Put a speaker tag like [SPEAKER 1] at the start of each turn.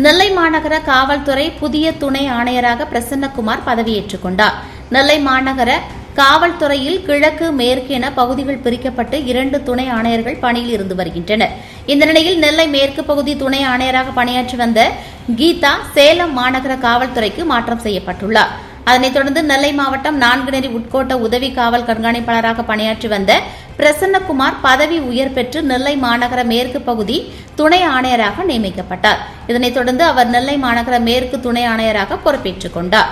[SPEAKER 1] நெல்லை மாநகர காவல்துறை புதிய துணை ஆணையராக பிரசன்னகுமார் பதவியேற்றுக் கொண்டார். நெல்லை மாநகர காவல்துறையில் கிழக்கு மேற்கு என பகுதிகள் பிரிக்கப்பட்டு 2 துணை ஆணையர்கள் பணியில் இருந்து வருகின்றனர். இந்த நிலையில் நெல்லை மேற்கு பகுதி துணை ஆணையராக பணியாற்றி வந்த கீதா சேலம் மாநகர காவல்துறைக்கு மாற்றம் செய்யப்பட்டுள்ளார். அதனைத் தொடர்ந்து நெல்லை மாவட்டம் நான்குநேரி உட்கோட்ட உதவி காவல் கண்காணிப்பாளராக பணியாற்றி வந்த பிரசன்னகுமார் பதவி உயர் பெற்று நெல்லை மாநகர மேற்கு பகுதி துணை ஆணையராக நியமிக்கப்பட்டார். இதனைத் தொடர்ந்து அவர் நெல்லை மாநகர மேற்கு துணை ஆணையராக பொறுப்பேற்றுக் கொண்டார்.